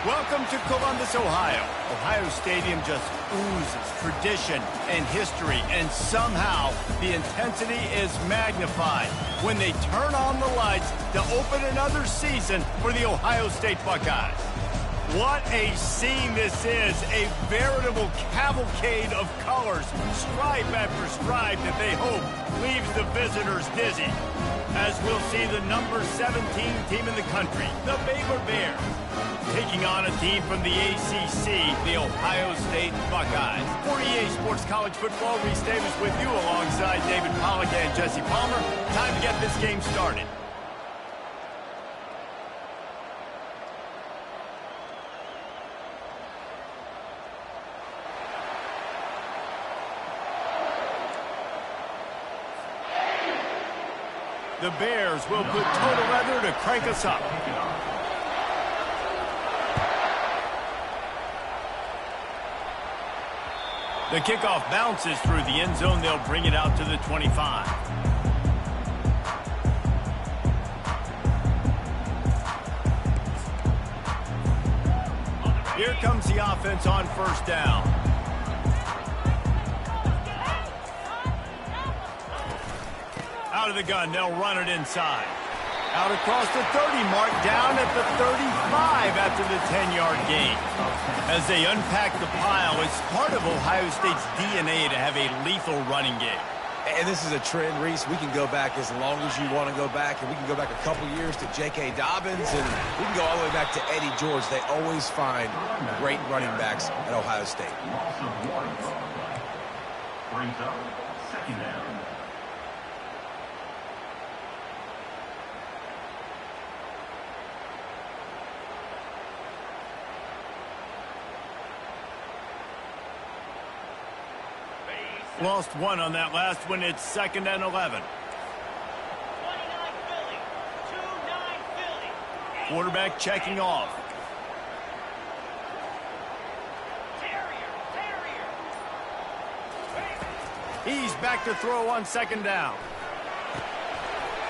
Welcome to Columbus, Ohio. Ohio Stadium just oozes tradition and history, and somehow the intensity is magnified when they turn on the lights to open another season for the Ohio State Buckeyes. What a scene this is, a veritable cavalcade of colors, stripe after stripe that they hope leaves the visitors dizzy. As we'll see the number 17 team in the country, the Baylor Bears, taking on a team from the ACC, the Ohio State Buckeyes. For EA Sports College Football, Reese Davis with you alongside David Pollack and Jesse Palmer. Time to get this game started. The Bears will put total leather to crank us up. The kickoff bounces through the end zone. They'll bring it out to the 25. Here comes the offense on first down. Out of the gun, they'll run it inside. Out across the 30 mark, down at the 35 after the 10-yard gain. As they unpack the pile, it's part of Ohio State's DNA to have a lethal running game. And this is a trend, Reese. We can go back as long as you want to go back, and we can go back a couple years to J.K. Dobbins, and we can go all the way back to Eddie George. They always find great running backs at Ohio State. Brings up second down. Lost one on that last one. It's 2nd and 11. 29 Philly. 2-9 Philly. Quarterback checking off. He's back to throw on 2nd down.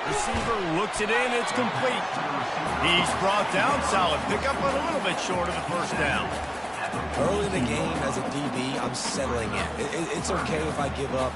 Receiver looks it in. It's complete. He's brought down. Solid pickup, but a little bit short of the first down. Early in the game, as a DB, I'm settling in. It's okay if I give up.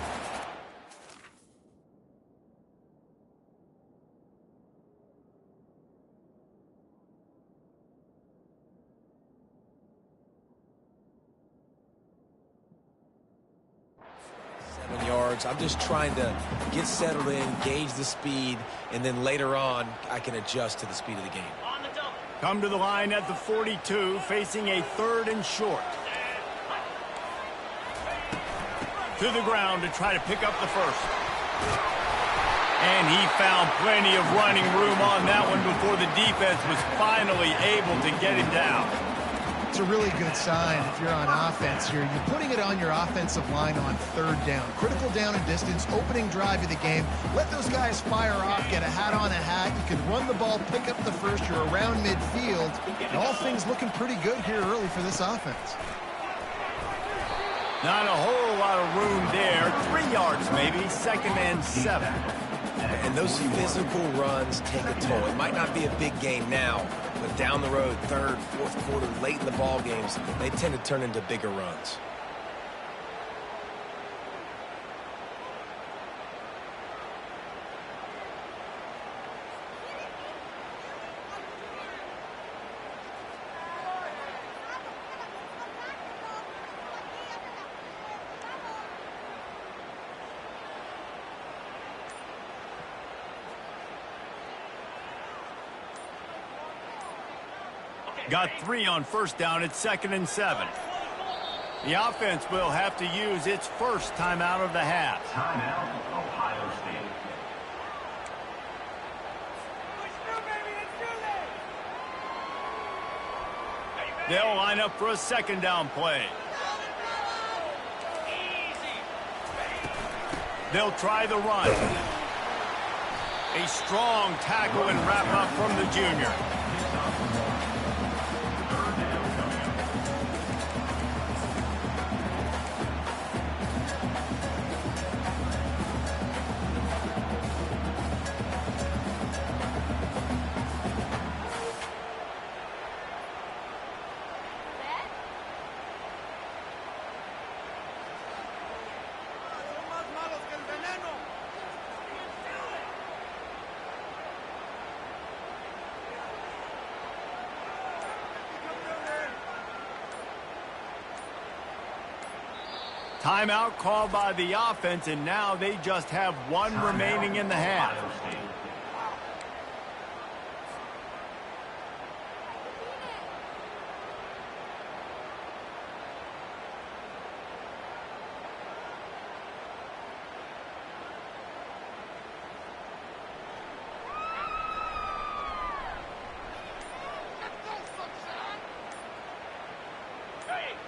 Yards. I'm just trying to get settled in, gauge the speed, and then later on, I can adjust to the speed of the game. Come to the line at the 42, facing a 3rd and short. To the ground to try to pick up the first. And he found plenty of running room on that one before the defense was finally able to get him down. It's a really good sign if you're on offense here. You're putting it on your offensive line on 3rd down. Critical down and distance, opening drive of the game. Let those guys fire off, get a hat on a hat. You can run the ball, pick up the first. You're around midfield. And all things looking pretty good here early for this offense. Not a whole lot of room there. 3 yards maybe, 2nd and 7. And those physical runs take a toll. It might not be a big game now, but down the road, 3rd, 4th quarter, late in the ball games, they tend to turn into bigger runs. Got 3 on first down. It's 2nd and 7. The offense will have to use its first timeout of the half. Timeout, Ohio State. They'll line up for a 2nd down play. They'll try the run. A strong tackle and wrap up from the junior. Timeout called by the offense, and now they just have one remaining in the half. Ohio State.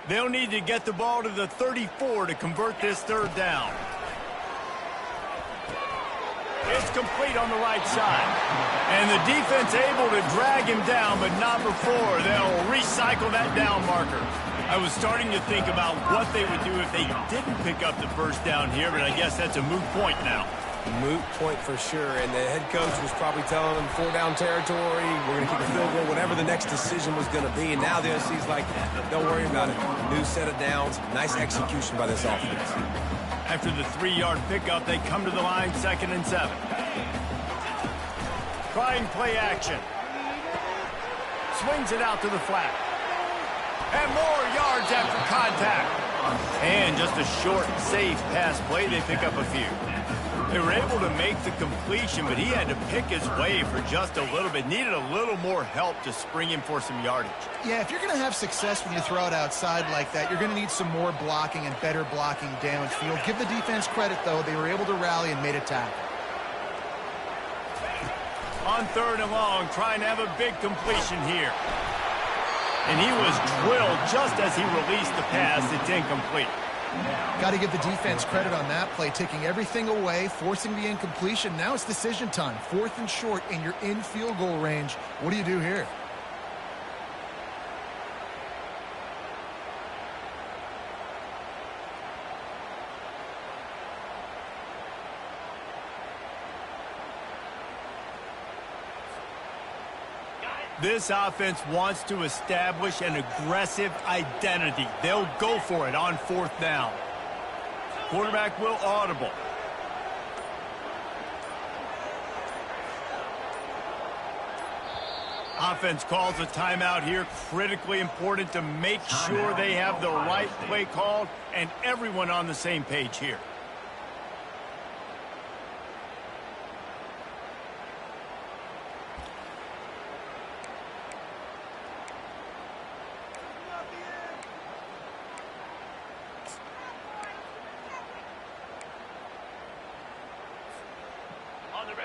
They'll need to get the ball to the 34 to convert this third down. It's complete on the right side. And the defense able to drag him down, but not before they'll recycle that down marker. I was starting to think about what they would do if they didn't pick up the first down here, but I guess that's a moot point now. Moot point for sure, and the head coach was probably telling them 4-down territory, we're going to kick a field goal, whatever the next decision was going to be, and now the OC's like, don't worry about it. New set of downs, nice execution by this offense. After the 3-yard pickup, they come to the line 2nd and 7. Trying play action. Swings it out to the flat. And more yards after contact. And just a short, safe pass play, they pick up a few. They were able to make the completion, but he had to pick his way for just a little bit. Needed a little more help to spring him for some yardage. Yeah, if you're going to have success when you throw it outside like that, you're going to need some more blocking and better blocking downfield. Give the defense credit, though. They were able to rally and made a tackle. On 3rd and long, trying to have a big completion here. And he was drilled just as he released the pass. It's incomplete. Got to give the defense credit on that play, taking everything away, forcing the incompletion. Now it's decision time. 4th and short, and you're in field goal range. What do you do here? This offense wants to establish an aggressive identity. They'll go for it on 4th down. Quarterback will audible. Offense calls a timeout here. Critically important to make sure they have the right play called and everyone on the same page here.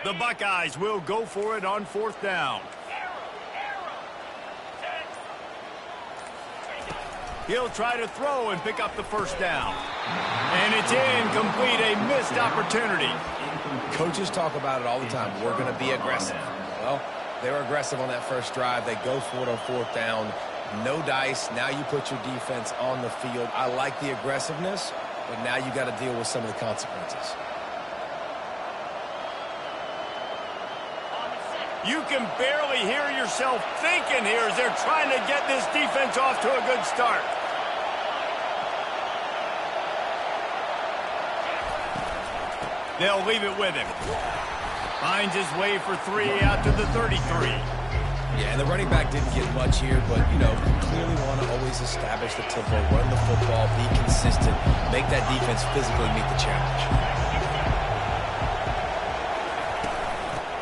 The Buckeyes will go for it on 4th down. He'll try to throw and pick up the first down. And it's incomplete, a missed opportunity. Coaches talk about it all the time. We're going to be aggressive. Well, they were aggressive on that first drive. They go for it on 4th down. No dice. Now you put your defense on the field. I like the aggressiveness, but now you got to deal with some of the consequences. You can barely hear yourself thinking here as they're trying to get this defense off to a good start. They'll leave it with him. Finds his way for 3 out to the 33. Yeah, and the running back didn't get much here, but, you know, you clearly want to always establish the tempo, run the football, be consistent, make that defense physically meet the challenge.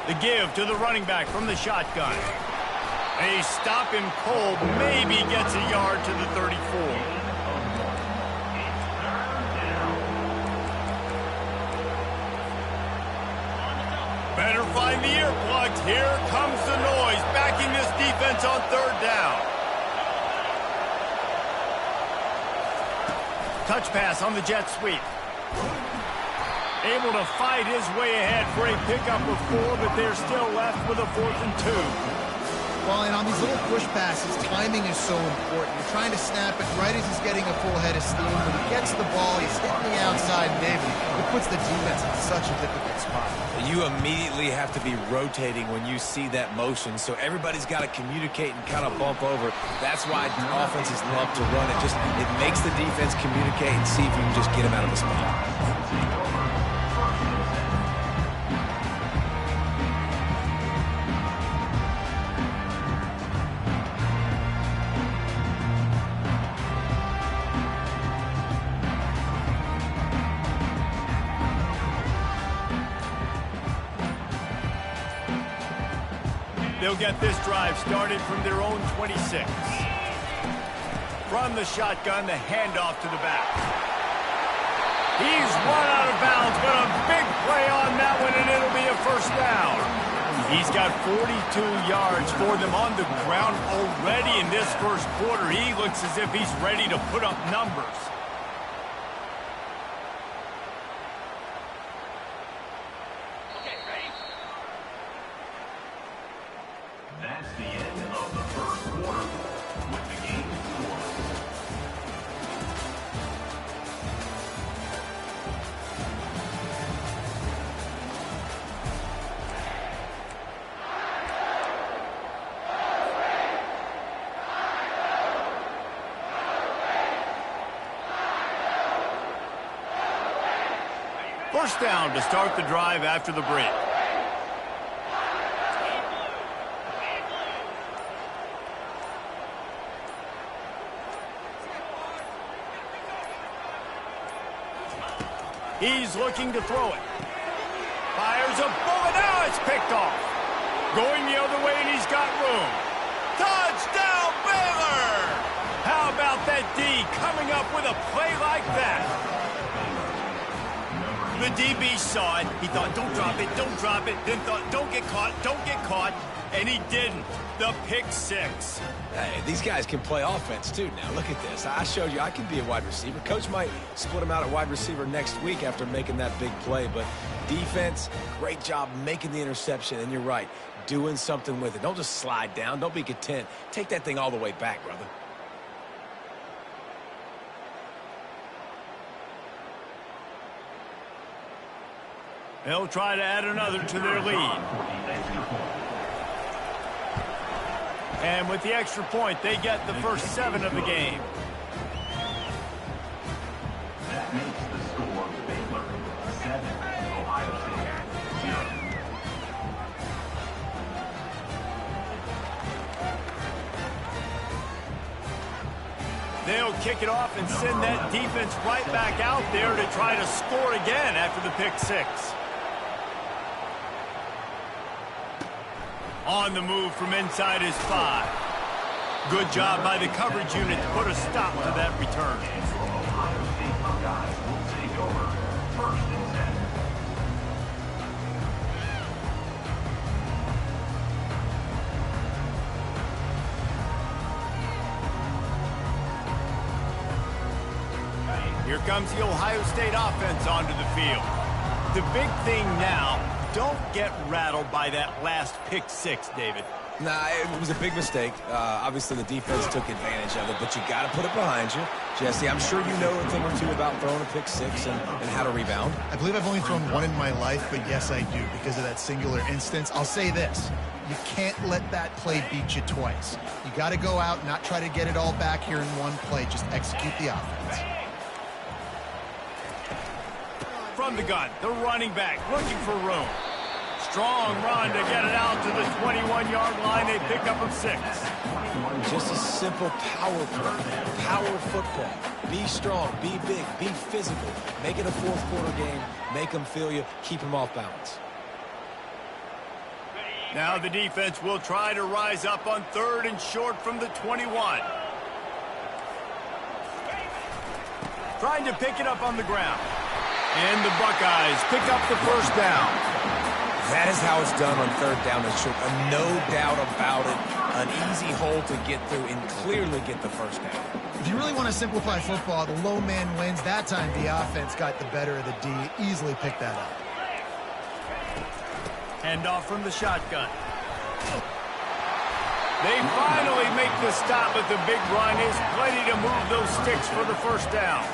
The give to the running back from the shotgun. A stop him cold, maybe gets a yard to the 34. Better find the earplugs. Here comes the noise, backing this defense on 3rd down. Touch pass on the jet sweep. Able to fight his way ahead for a pickup of 4, but they're still left with a 4th and 2. Well, and on these little push passes, timing is so important. You're trying to snap it right as he's getting a full head of steam. When he gets the ball, he's hitting the outside, maybe. It puts the defense in such a difficult spot. You immediately have to be rotating when you see that motion, so everybody's got to communicate and kind of bump over. That's why offenses love to run it. It makes the defense communicate and see if you can just get him out of the spot. They'll get this drive started from their own 26. From the shotgun, the handoff to the back. He's run out of bounds, but a big play on that one, and it'll be a first down. He's got 42 yards for them on the ground already in this first quarter. He looks as if he's ready to put up numbers. That's the end of the first quarter with the game score. First down to start the drive after the break. He's looking to throw it. Fires a bullet. Now it's picked off. Going the other way, and he's got room. Touchdown, Baylor! How about that D coming up with a play like that? The DB saw it. He thought, don't drop it, don't drop it. Then thought, don't get caught. And he didn't. The pick six. Hey, these guys can play offense, too. Now, look at this. I showed you I can be a wide receiver. Coach might split him out at wide receiver next week after making that big play. But defense, great job making the interception. And you're right, doing something with it. Don't just slide down. Don't be content. Take that thing all the way back, brother. They'll try to add another to their lead. And with the extra point, they get the first 7 of the game. That makes the score Baylor 7, Ohio State 0. They'll kick it off and send that defense right back out there to try to score again after the pick six. On the move from inside his 5. Good job by the coverage unit to put a stop to that return. Ohio State Buckeyes will take over 1st and 10. Here comes the Ohio State offense onto the field. The big thing now, don't get rattled by that last pick six, David. Nah, it was a big mistake. Obviously, the defense took advantage of it, but you got to put it behind you. Jesse, I'm sure you know a thing or two about throwing a pick six and how to rebound. I believe I've only thrown one in my life, but yes, I do because of that singular instance. I'll say this. You can't let that play beat you twice. You got to go out and not try to get it all back here in one play. Just execute the offense. From the gun, the running back looking for room. Strong run to get it out to the 21-yard line. They pick up of 6. Just a simple power play. Power football. Be strong, be big, be physical. Make it a fourth quarter game. Make them feel you. Keep them off balance. Now the defense will try to rise up on 3rd and short from the 21. Trying to pick it up on the ground. And the Buckeyes pick up the first down. That is how it's done on 3rd down and short. No doubt about it. An easy hole to get through and clearly get the first down. If you really want to simplify football, the low man wins. That time the offense got the better of the D. Easily picked that up. Handoff from the shotgun. They finally make the stop, but the big run is plenty to move those sticks for the first down.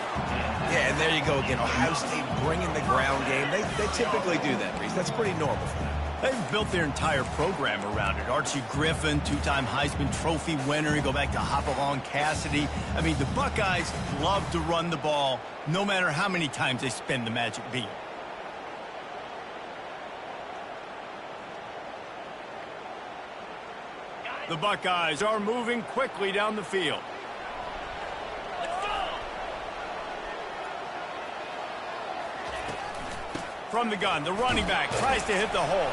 Yeah, and there you go again. Ohio State bringing the ground game. They typically do that, Reese. That's pretty normal for them. They've built their entire program around it. Archie Griffin, 2-time Heisman Trophy winner. You go back to Hopalong Cassidy. I mean, the Buckeyes love to run the ball, no matter how many times they spin the magic beat. The Buckeyes are moving quickly down the field. From the gun, the running back tries to hit the hole.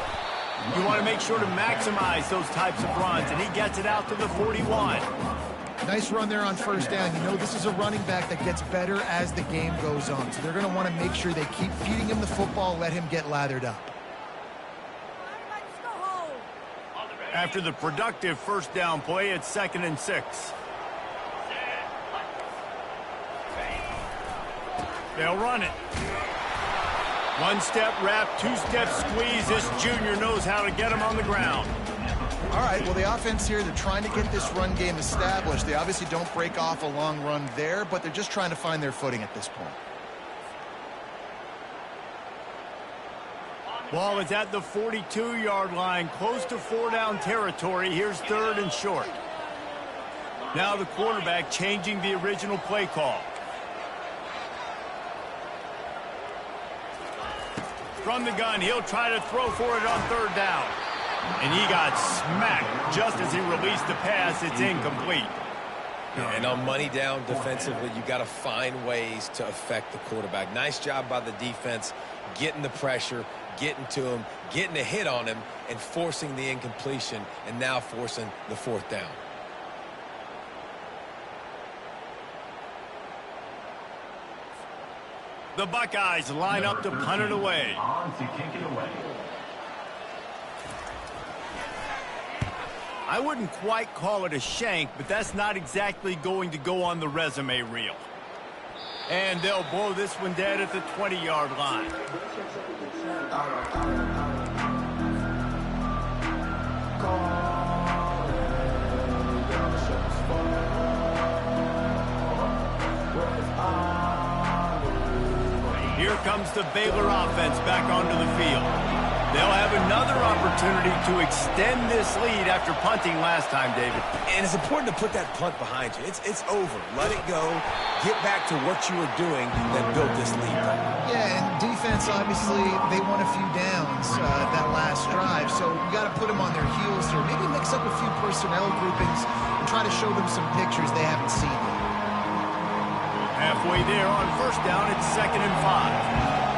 You want to make sure to maximize those types of runs, and he gets it out to the 41. Nice run there on first down. You know this is a running back that gets better as the game goes on. So they're going to want to make sure they keep feeding him the football, let him get lathered up. After the productive first down play, it's 2nd and 6. They'll run it. One-step wrap, two-step squeeze. This junior knows how to get him on the ground. All right, well, the offense here, they're trying to get this run game established. They obviously don't break off a long run there, but they're just trying to find their footing at this point. Ball is at the 42-yard line, close to 4-down territory. Here's 3rd and short. Now the quarterback changing the original play call. From the gun, he'll try to throw for it on 3rd down. And he got smacked just as he released the pass. It's incomplete. And on money down defensively, you got to find ways to affect the quarterback. Nice job by the defense, getting the pressure, getting to him, getting a hit on him, and forcing the incompletion, and now forcing the 4th down. The Buckeyes line up to punt it away. On to kick it away. I wouldn't quite call it a shank, but that's not exactly going to go on the resume reel. And they'll blow this one dead at the 20-yard line. Here comes the Baylor offense back onto the field. They'll have another opportunity to extend this lead after punting last time, David. And it's important to put that punt behind you. It's over. Let it go. Get back to what you were doing that built this lead. Yeah, and defense, obviously, they won a few downs that last drive, so you got to put them on their heels here. Maybe mix up a few personnel groupings and try to show them some pictures they haven't seen yet. Halfway there on first down, it's 2nd and 5.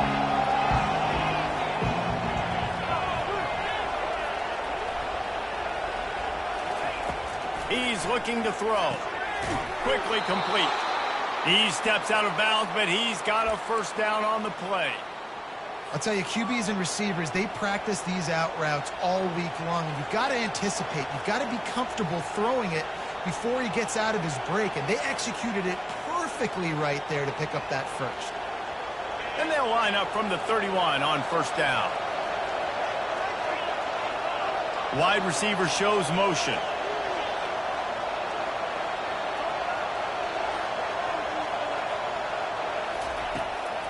He's looking to throw. Quickly complete. He steps out of bounds, but he's got a first down on the play. I'll tell you, QBs and receivers, they practice these out routes all week long, and you've got to anticipate. You've got to be comfortable throwing it before he gets out of his break, and they executed it perfectly right there to pick up that first. And they'll line up from the 31 on first down. Wide receiver shows motion.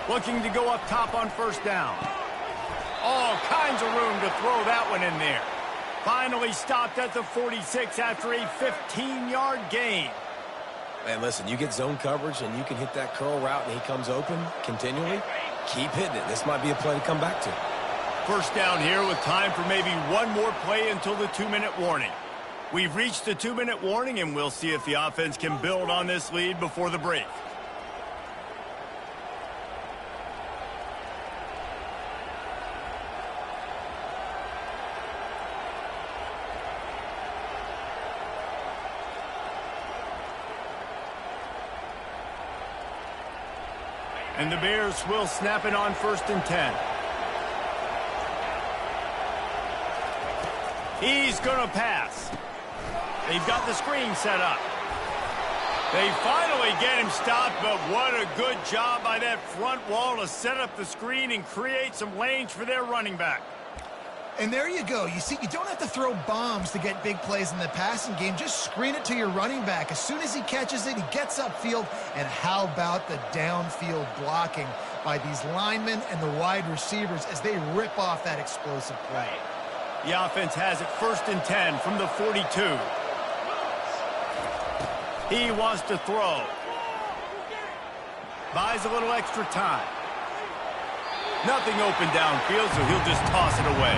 Looking to go up top on first down. All kinds of room to throw that one in there. Finally stopped at the 46 after a 15-yard gain. Man, listen, you get zone coverage and you can hit that curl route and he comes open continually. Keep hitting it. This might be a play to come back to. First down here with time for maybe one more play until the 2-minute warning. We've reached the 2-minute warning, and we'll see if the offense can build on this lead before the break. And the Bears will snap it on 1st and 10. He's going to pass. They've got the screen set up. They finally get him stopped, but what a good job by that front wall to set up the screen and create some lanes for their running back. And there you go. You see, you don't have to throw bombs to get big plays in the passing game. Just screen it to your running back. As soon as he catches it, he gets upfield. And how about the downfield blocking by these linemen and the wide receivers as they rip off that explosive play? The offense has it 1st and 10 from the 42. He wants to throw. Buys a little extra time. Nothing open downfield, so he'll just toss it away.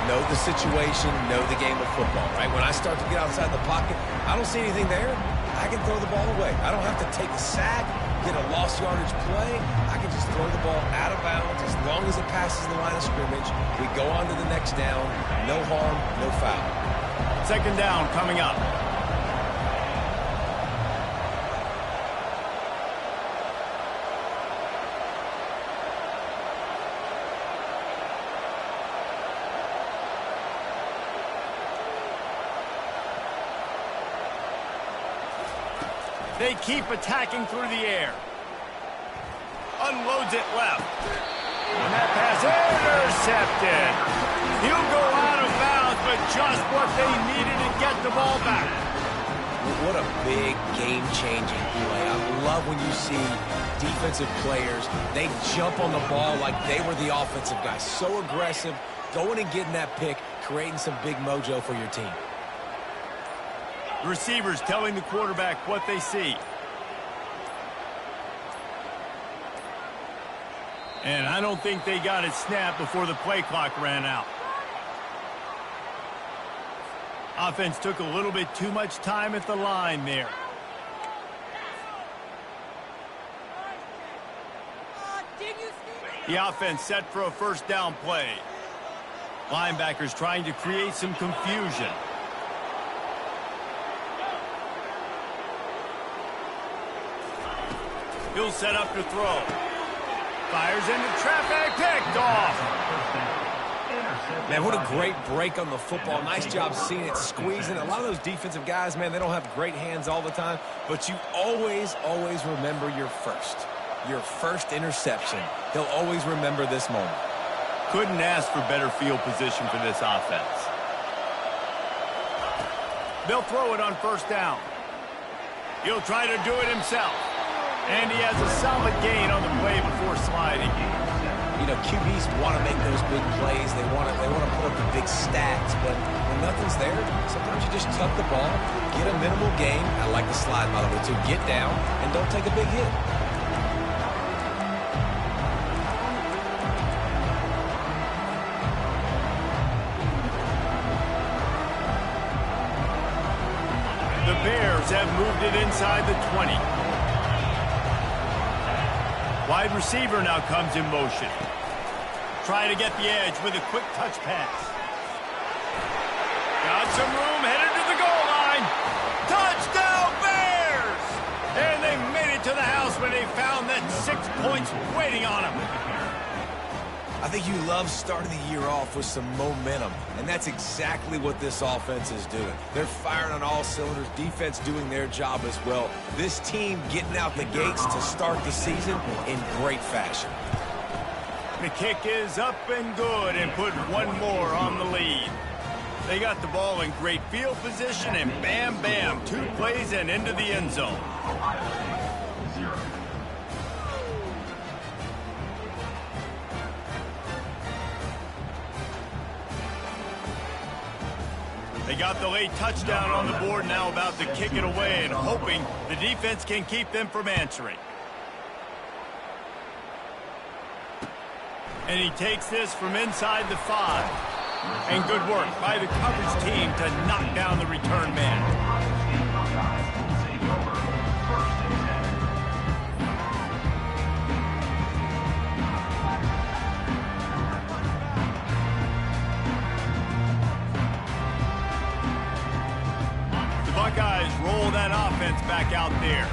Know the situation, know the game of football, right? When I start to get outside the pocket, I don't see anything there, I can throw the ball away. I don't have to take a sack, get a lost yardage play, I can just throw the ball out of bounds as long as it passes the line of scrimmage. We go on to the next down. No harm, no foul. Second down coming up. They keep attacking through the air. Unloads it left. And that pass intercepted. He'll go out of bounds, but just what they needed to get the ball back. What a big game-changing play. I love when you see defensive players, they jump on the ball like they were the offensive guys. So aggressive, going and getting that pick, creating some big mojo for your team. The receivers telling the quarterback what they see. And I don't think they got it snapped before the play clock ran out. Offense took a little bit too much time at the line there. The offense set for a first down play. Linebackers trying to create some confusion. He'll set up to throw. Fires into traffic, picked off. Man, what a great break on the football. Nice job seeing it squeezing. A lot of those defensive guys, man, they don't have great hands all the time, but you always remember your first interception. He'll always remember this moment. Couldn't ask for better field position for this offense. They'll throw it on first down. He'll try to do it himself. And he has a solid gain on the play before sliding. You know, QBs want to make those big plays. They want to put up the big stats, but when nothing's there, sometimes you just tuck the ball, get a minimal gain. I like the slide, by the way, too. Get down and don't take a big hit. The Bears have moved it inside the 20. Wide receiver now comes in motion. Try to get the edge with a quick touch pass. Got some room, headed to the goal line. Touchdown Bears! And they made it to the house when they found that 6 points waiting on them. I think you love starting the year off with some momentum, and that's exactly what this offense is doing. They're firing on all cylinders, defense doing their job as well. This team getting out the gates to start the season in great fashion. The kick is up and good and put one more on the lead. They got the ball in great field position, and bam, bam, 2 plays and into the end zone. Ohio State, 0. They got the late touchdown on the board, now about to kick it away and hoping the defense can keep them from answering. And he takes this from inside the 5. And good work by the coverage team to knock down the return man. Buckeyes roll that offense back out there.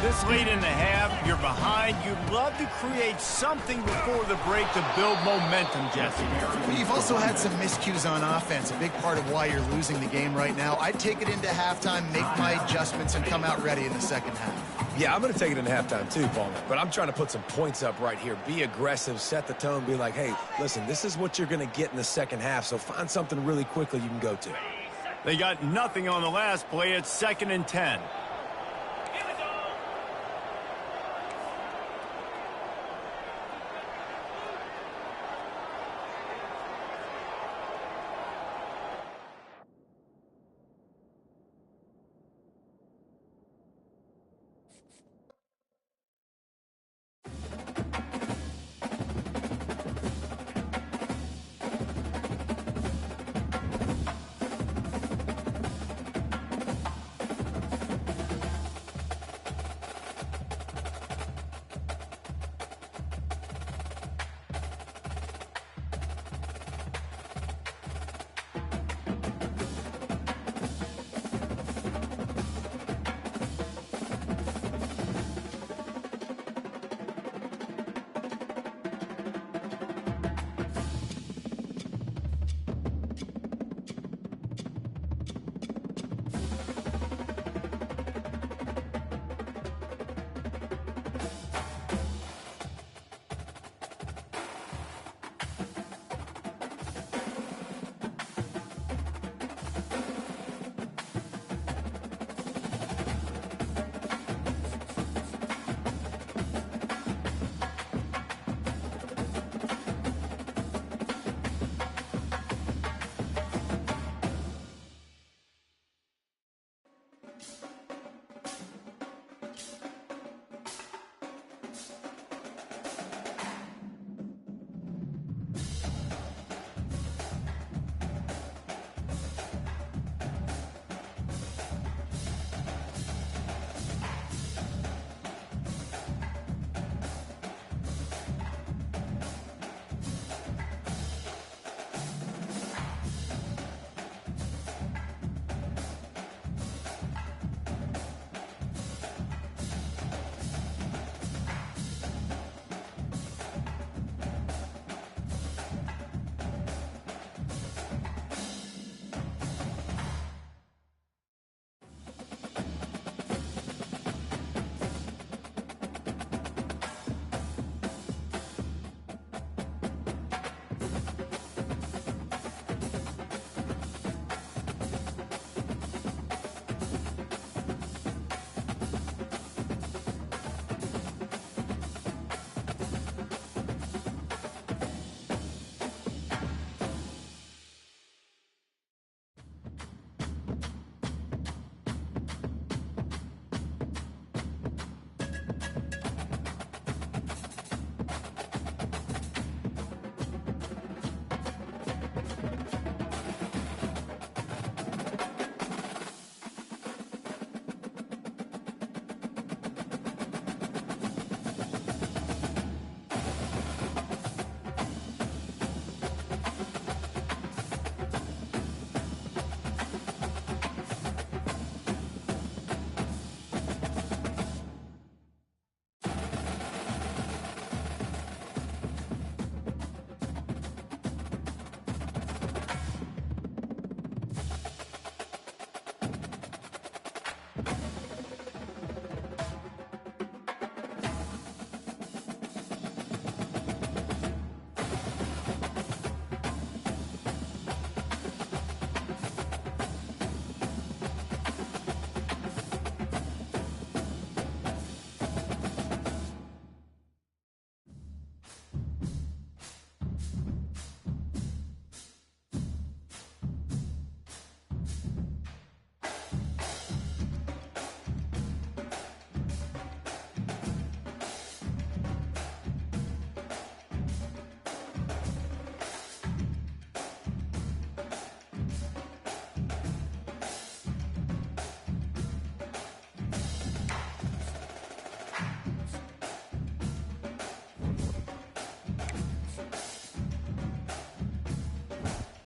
This late in the half, you're behind. You'd love to create something before the break to build momentum, Jesse. But you've also had some miscues on offense, a big part of why you're losing the game right now. I'd take it into halftime, make my adjustments, and come out ready in the second half. Yeah, I'm going to take it into halftime too, Paul. But I'm trying to put some points up right here. Be aggressive, set the tone, be like, hey, listen, this is what you're going to get in the second half, so find something really quickly you can go to. They got nothing on the last play. It's 2nd and 10.